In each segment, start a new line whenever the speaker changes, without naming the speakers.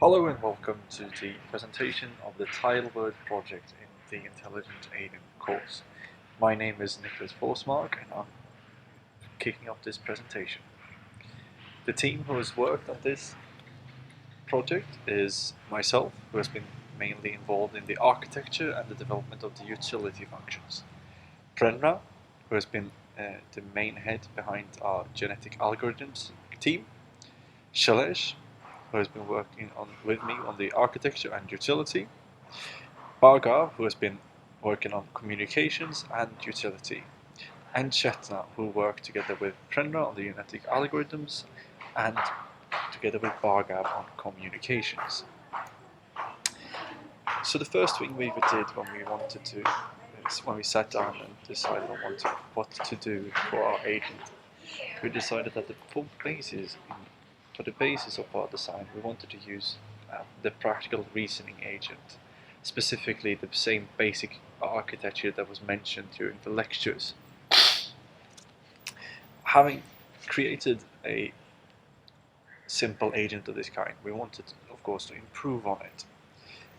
Hello and welcome to the presentation of the TileWorld project in the Intelligent Agent course. My name is Nicholas Forsmark and I'm kicking off this presentation. The team who has worked on this project is myself, who has been mainly involved in the architecture and the development of the utility functions. Prenra, who has been the main head behind our genetic algorithms team. Shailesh, who has been working with me on the architecture and utility. Bhargav, who has been working on communications and utility. And Chetna, who worked together with Prenra on the genetic algorithms and together with Bhargav on communications. So the first thing we did when we sat down and decided on what to do for our agent, we decided that for the basis of our design, we wanted to use the practical reasoning agent, specifically the same basic architecture that was mentioned during the lectures. Having created a simple agent of this kind, we wanted, of course, to improve on it.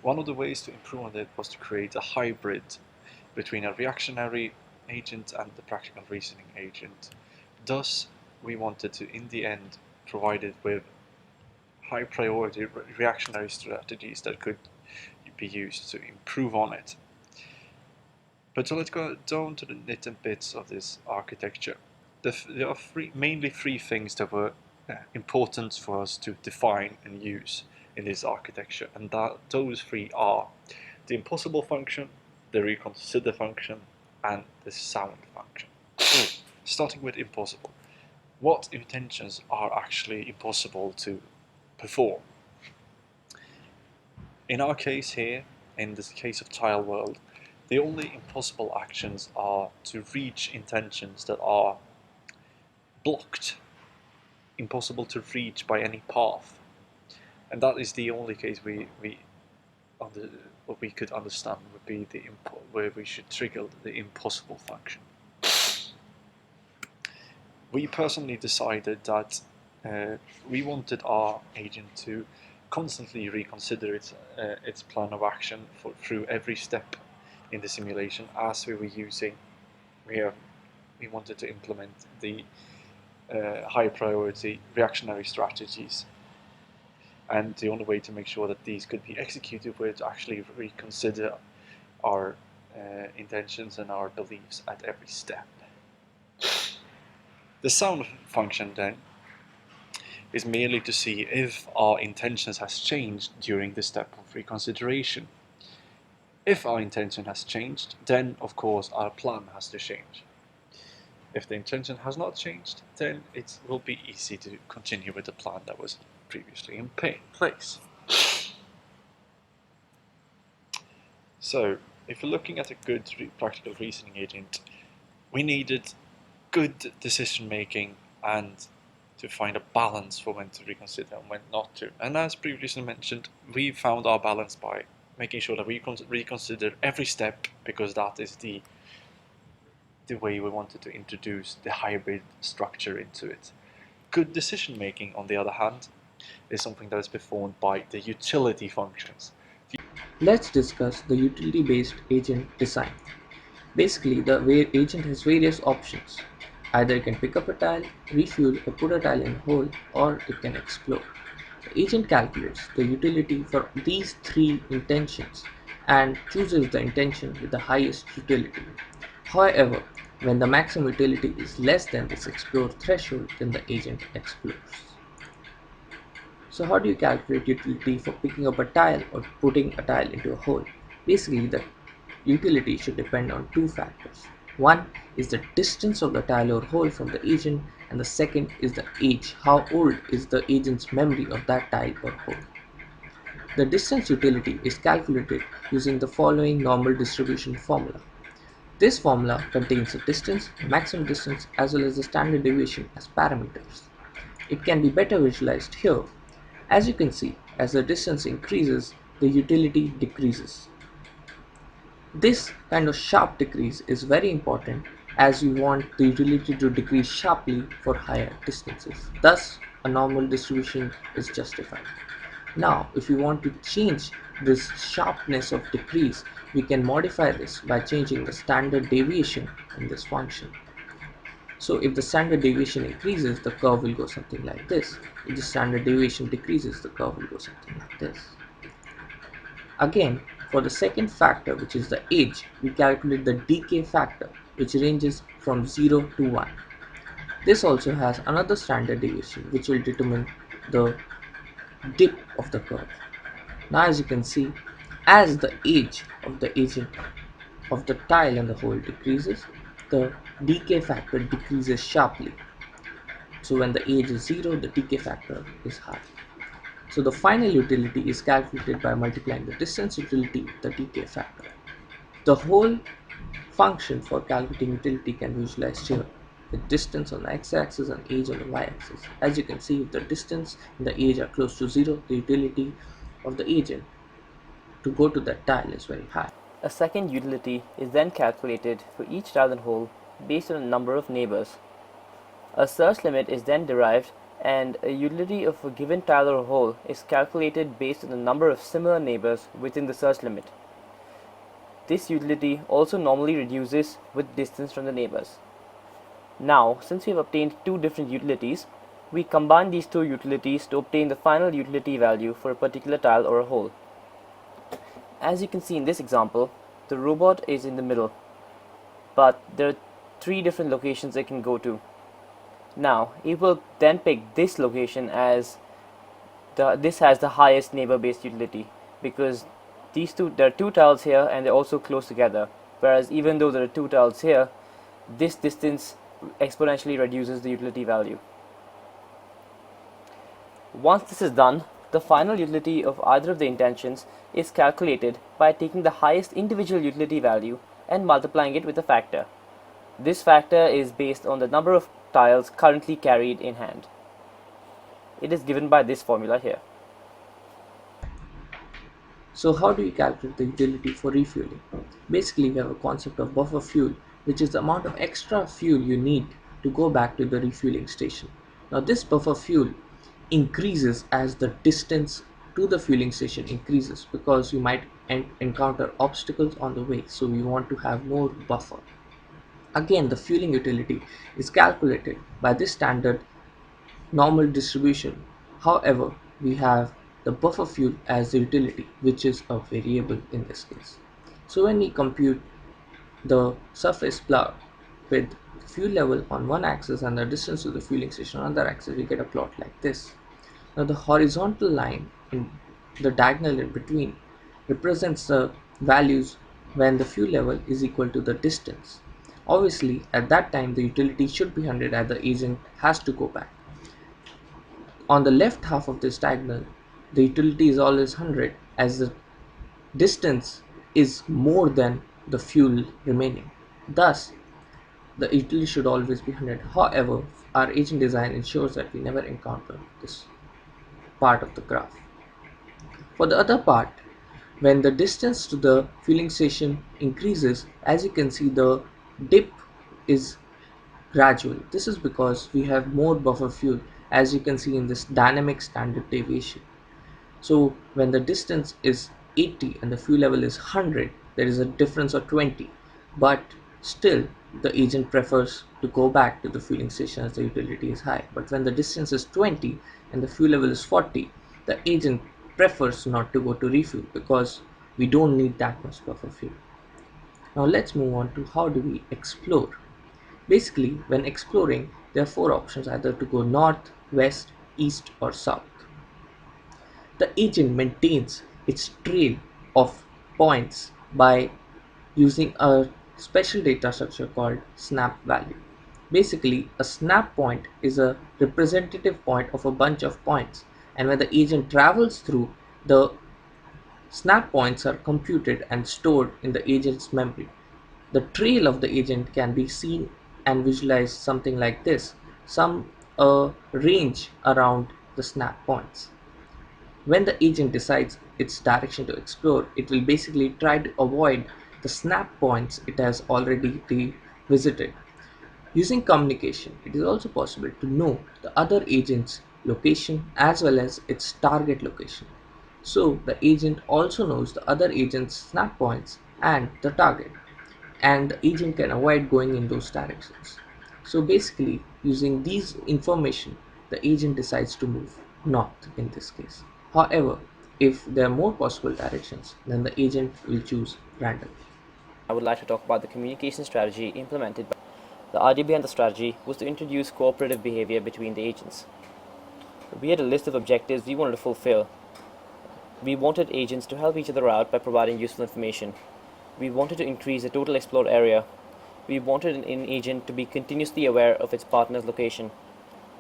One of the ways to improve on it was to create a hybrid between a reactionary agent and the practical reasoning agent. Thus, we wanted to, in the end, provide it with high priority reactionary strategies that could be used to improve on it. But so let's go down to the nit and bits of this architecture. There are mainly three things that were important for us to define and use in this architecture, and those three are the impossible function, the reconsider function, and the sound function. Starting with impossible. What intentions are actually impossible to perform? In our case here, in this case of TileWorld, the only impossible actions are to reach intentions that are blocked, impossible to reach by any path. And that is the only case what we could understand would be where we should trigger the impossible function. We personally decided that we wanted our agent to constantly reconsider its plan of action through every step in the simulation as we were using. We wanted to implement the high priority reactionary strategies. And the only way to make sure that these could be executed was to actually reconsider our intentions and our beliefs at every step. The sound function then is merely to see if our intentions has changed during the step of reconsideration. If our intention has changed, then of course our plan has to change. If the intention has not changed, then it will be easy to continue with the plan that was previously in place. So, if we're looking at a good practical reasoning agent, we needed good decision making and to find a balance for when to reconsider and when not to. And as previously mentioned, we found our balance by making sure that we reconsider every step, because that is the way we wanted to introduce the hybrid structure into it. Good decision making, on the other hand, is something that is performed by the utility functions.
Let's discuss the utility-based agent design. Basically, the agent has various options. Either it can pick up a tile, refuel or put a tile in a hole, or it can explore. The agent calculates the utility for these three intentions and chooses the intention with the highest utility. However, when the maximum utility is less than this explore threshold, then the agent explores. So how do you calculate utility for picking up a tile or putting a tile into a hole? Basically, the utility should depend on two factors. One is the distance of the tile or hole from the agent, and the second is the age. How old is the agent's memory of that tile or hole? The distance utility is calculated using the following normal distribution formula. This formula contains the distance, maximum distance, as well as the standard deviation as parameters. It can be better visualized here. As you can see, as the distance increases, the utility decreases. This kind of sharp decrease is very important, as you want the utility to decrease sharply for higher distances. Thus, a normal distribution is justified. Now, if we want to change this sharpness of decrease, we can modify this by changing the standard deviation in this function. So if the standard deviation increases, the curve will go something like this. If the standard deviation decreases, the curve will go something like this. Again, for the second factor, which is the age, we calculate the decay factor, which ranges from 0 to 1. This also has another standard deviation, which will determine the dip of the curve. Now, as you can see, as the age of the agent of the tile and the hole decreases, the decay factor decreases sharply. So when the age is 0, the decay factor is high. So the final utility is calculated by multiplying the distance utility with the decay factor. The whole function for calculating utility can be visualized here with distance on the x-axis and age on the y-axis. As you can see, if the distance and the age are close to 0, the utility of the agent to go to that tile is very high.
A second utility is then calculated for each tile and hole based on the number of neighbors. A search limit is then derived, and a utility of a given tile or hole is calculated based on the number of similar neighbors within the search limit. This utility also normally reduces with distance from the neighbors. Now, since we have obtained two different utilities, we combine these two utilities to obtain the final utility value for a particular tile or a hole. As you can see in this example, the robot is in the middle, but there are three different locations it can go to. Now, it will then pick this location as this has the highest neighbor-based utility, because there are two tiles here and they're also close together. Whereas even though there are two tiles here, this distance exponentially reduces the utility value. Once this is done, the final utility of either of the intentions is calculated by taking the highest individual utility value and multiplying it with a factor. This factor is based on the number of tiles currently carried in hand. It is given by this formula here.
So how do you calculate the utility for refueling? Basically, we have a concept of buffer fuel, which is the amount of extra fuel you need to go back to the refueling station. Now this buffer fuel increases as the distance to the fueling station increases, because you might encounter obstacles on the way, so we want to have more buffer. Again, the fueling utility is calculated by this standard normal distribution. However, we have the buffer fuel as the utility, which is a variable in this case. So when we compute the surface plot with fuel level on one axis and the distance to the fueling station on the other axis, we get a plot like this. Now the horizontal line in the diagonal in between represents the values when the fuel level is equal to the distance. Obviously, at that time the utility should be 100 as the agent has to go back. On the left half of this diagonal, the utility is always 100 as the distance is more than the fuel remaining. Thus, the utility should always be 100. However, our agent design ensures that we never encounter this part of the graph. For the other part, when the distance to the fueling station increases, as you can see, the dip is gradual. This is because we have more buffer fuel, as you can see in this dynamic standard deviation. So when the distance is 80 and the fuel level is 100, there is a difference of 20. But still, the agent prefers to go back to the fueling station as the utility is high. But when the distance is 20 and the fuel level is 40, the agent prefers not to go to refuel, because we don't need that much buffer fuel. Now let's move on to how do we explore. Basically, when exploring, there are four options: either to go north, west, east, or south. The agent maintains its trail of points by using a special data structure called snap value. Basically, a snap point is a representative point of a bunch of points, and when the agent travels through, the snap points are computed and stored in the agent's memory. The trail of the agent can be seen and visualized something like this: some range around the snap points. When the agent decides its direction to explore, it will basically try to avoid the snap points it has already visited. Using communication, it is also possible to know the other agent's location as well as its target location. So the agent also knows the other agent's snap points and the target, and the agent can avoid going in those directions. So basically, using these information, the agent decides to move north in this case. However, if there are more possible directions, then the agent will choose random.
I would like to talk about the communication strategy implemented by the idea behind the strategy was to introduce cooperative behavior between the agents. We had a list of objectives we wanted to fulfill. We wanted agents to help each other out by providing useful information. We wanted to increase the total explored area. We wanted an agent to be continuously aware of its partner's location.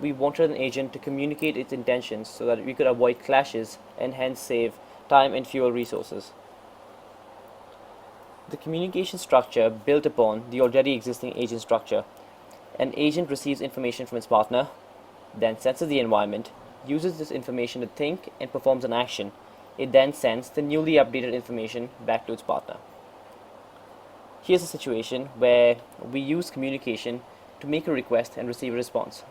We wanted an agent to communicate its intentions so that we could avoid clashes and hence save time and fuel resources. The communication structure built upon the already existing agent structure. An agent receives information from its partner, then senses the environment, uses this information to think and performs an action. It then sends the newly updated information back to its partner. Here's a situation where we use communication to make a request and receive a response.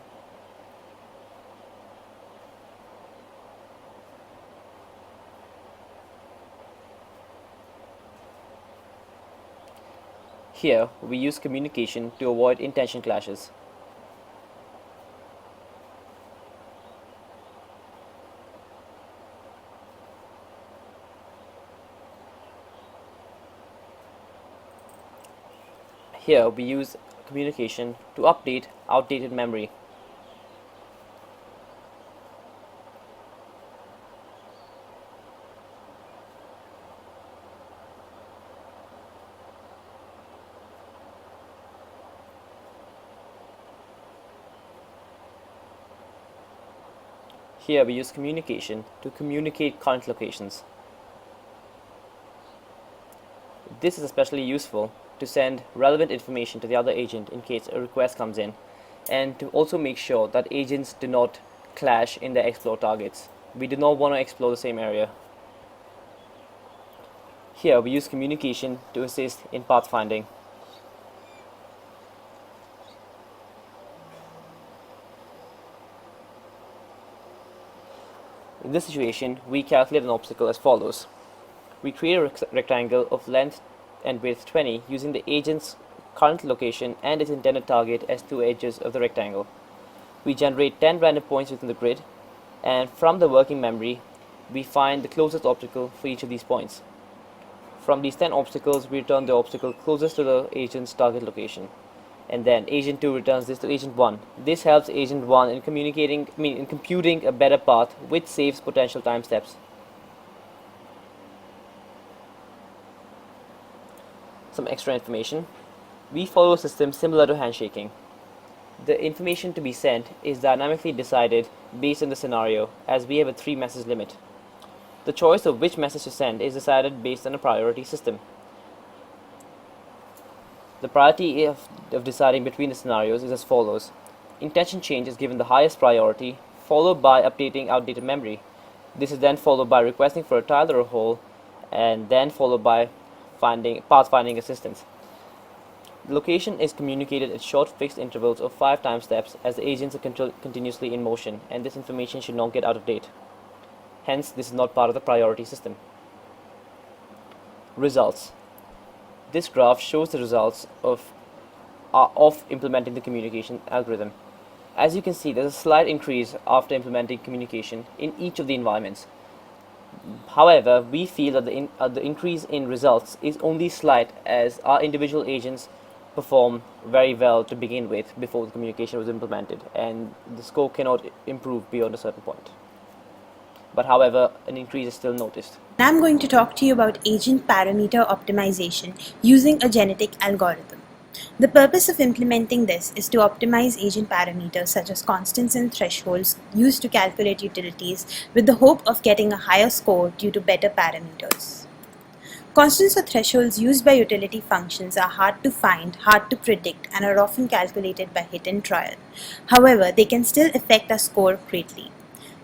Here, we use communication to avoid intention clashes. Here, we use communication to update outdated memory. Here, we use communication to communicate current locations. This is especially useful to send relevant information to the other agent in case a request comes in, and to also make sure that agents do not clash in their explore targets. We do not want to explore the same area. Here, we use communication to assist in pathfinding. In this situation, we calculate an obstacle as follows. We create a rectangle of length and width 20 using the agent's current location and its intended target as two edges of the rectangle. We generate 10 random points within the grid, and from the working memory, we find the closest obstacle for each of these points. From these 10 obstacles, we return the obstacle closest to the agent's target location. And then agent 2 returns this to agent 1. This helps agent 1 in computing a better path, which saves potential time steps. Some extra information. We follow a system similar to handshaking. The information to be sent is dynamically decided based on the scenario, as we have a 3-message limit. The choice of which message to send is decided based on a priority system. The priority of deciding between the scenarios is as follows. Intention change is given the highest priority, followed by updating outdated memory. This is then followed by requesting for a tile or a hole, and then followed by pathfinding assistance. The location is communicated at short fixed intervals of 5 time steps, as the agents are continuously in motion, and this information should not get out of date. Hence, this is not part of the priority system. Results. This graph shows the results of implementing the communication algorithm. As you can see, there's a slight increase after implementing communication in each of the environments. However, we feel that the increase in results is only slight, as our individual agents perform very well to begin with before the communication was implemented, and the score cannot improve beyond a certain point. But however, an increase is still noticed.
I'm going to talk to you about agent parameter optimization using a genetic algorithm. The purpose of implementing this is to optimize agent parameters such as constants and thresholds used to calculate utilities with the hope of getting a higher score due to better parameters. Constants or thresholds used by utility functions are hard to find, hard to predict, and are often calculated by hit and trial. However, they can still affect our score greatly.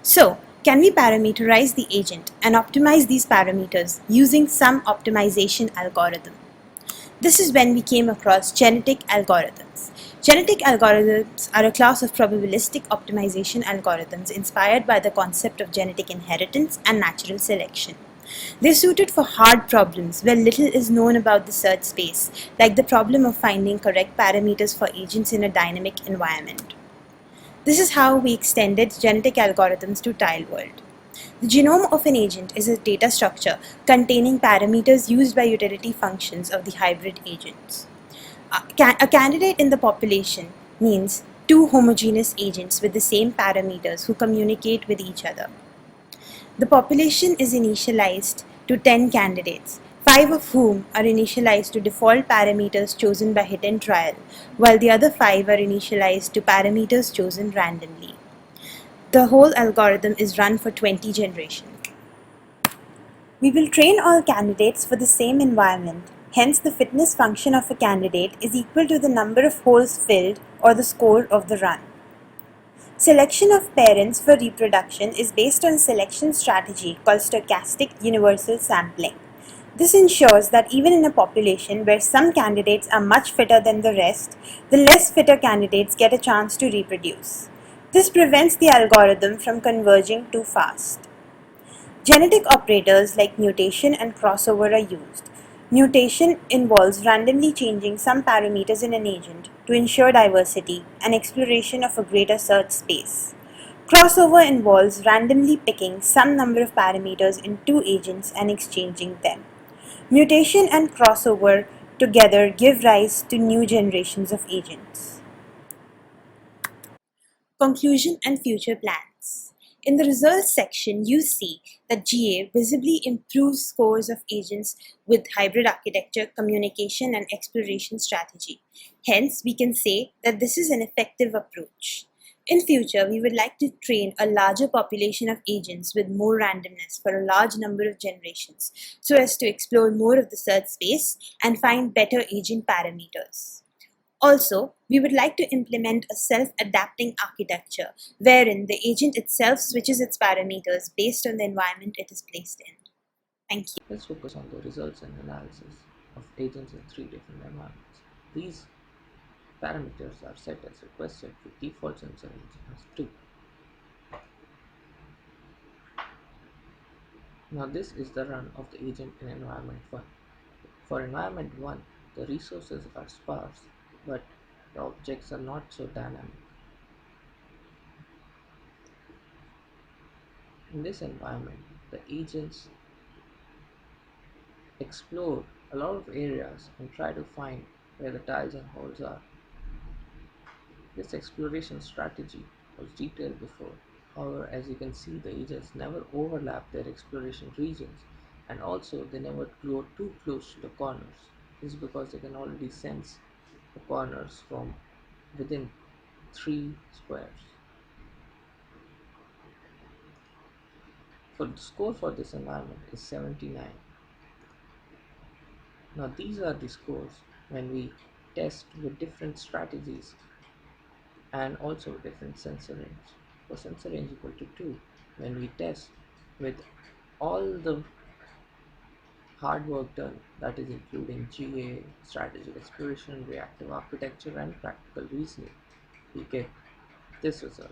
So, can we parameterize the agent and optimize these parameters using some optimization algorithm? This is when we came across genetic algorithms. Genetic algorithms are a class of probabilistic optimization algorithms inspired by the concept of genetic inheritance and natural selection. They're suited for hard problems where little is known about the search space, like the problem of finding correct parameters for agents in a dynamic environment. This is how we extended genetic algorithms to TileWorld. The genome of an agent is a data structure containing parameters used by utility functions of the hybrid agents. A candidate in the population means two homogeneous agents with the same parameters who communicate with each other. The population is initialized to 10 candidates, 5 of whom are initialized to default parameters chosen by hit and trial, while the other 5 are initialized to parameters chosen randomly. The whole algorithm is run for 20 generations. We will train all candidates for the same environment. Hence, the fitness function of a candidate is equal to the number of holes filled or the score of the run. Selection of parents for reproduction is based on a selection strategy called stochastic universal sampling. This ensures that even in a population where some candidates are much fitter than the rest, the less fitter candidates get a chance to reproduce. This prevents the algorithm from converging too fast. Genetic operators like mutation and crossover are used. Mutation involves randomly changing some parameters in an agent to ensure diversity and exploration of a greater search space. Crossover involves randomly picking some number of parameters in two agents and exchanging them. Mutation and crossover together give rise to new generations of agents. Conclusion and future plans. In the results section, you see that GA visibly improves scores of agents with hybrid architecture, communication, and exploration strategy. Hence, we can say that this is an effective approach. In future, we would like to train a larger population of agents with more randomness for a large number of generations so as to explore more of the search space and find better agent parameters. Also, we would like to implement a self-adapting architecture wherein the agent itself switches its parameters based on the environment it is placed in. Thank you.
Let's focus on the results and analysis of agents in three different environments. These parameters are set as requested with default sensor engine as true. Now this is the run of the agent in environment 1. For environment 1, the resources are sparse, but the objects are not so dynamic. In this environment, the agents explore a lot of areas and try to find where the tiles and holes are. This exploration strategy was detailed before. However, as you can see, the agents never overlap their exploration regions, and also they never go too close to the corners. This is because they can already sense the corners from within 3 squares. For the score for this environment is 79. Now these are the scores when we test with different strategies and also different sensor range. For sensor range equal to 2, when we test with all the hard work done, that is including GA, strategic exploration, reactive architecture, and practical reasoning, we get this result.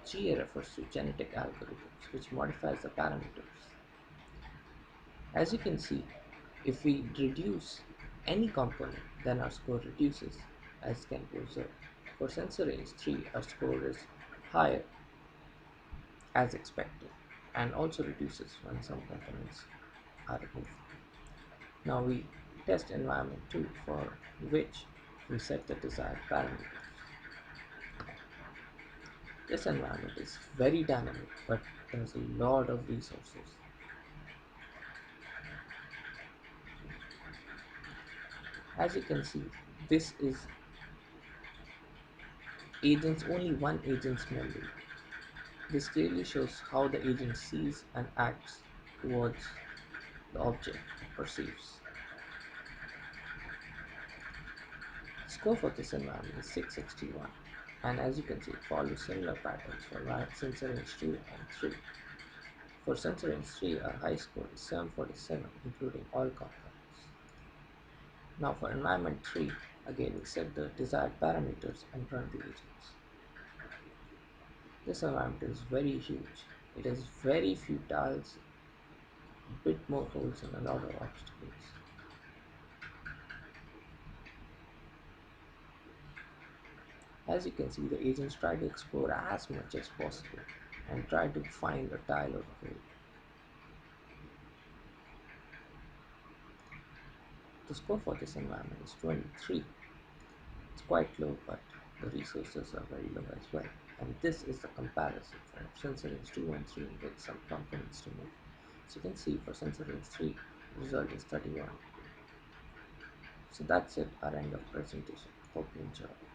GA refers to genetic algorithms, which modifies the parameters. As you can see, if we reduce any component, then our score reduces, as can be observed. For sensor range 3, our score is higher as expected and also reduces when some components are removed. Now we test environment 2, for which we set the desired parameters. This environment is very dynamic, but there's a lot of resources. As you can see, this is agent's only one agent's memory. This clearly shows how the agent sees and acts towards the object it perceives. Score for this environment is 661, and as you can see, it follows similar patterns for sensor range 2 and 3. For sensor range 3, our high score is 747, including all components. Now for environment 3, Again, we set the desired parameters and run the agents. This environment is very huge. It has very few tiles, a bit more holes, and a lot of obstacles. As you can see, the agents try to explore as much as possible and try to find a tile or a hole. The score for this environment is 23. It's quite low, but the resources are very low as well. And this is the comparison for sensor range 2 and 3 with some components removed. So you can see for sensor range 3, the result is 31. So that's it, our end of presentation. Hope you enjoyed.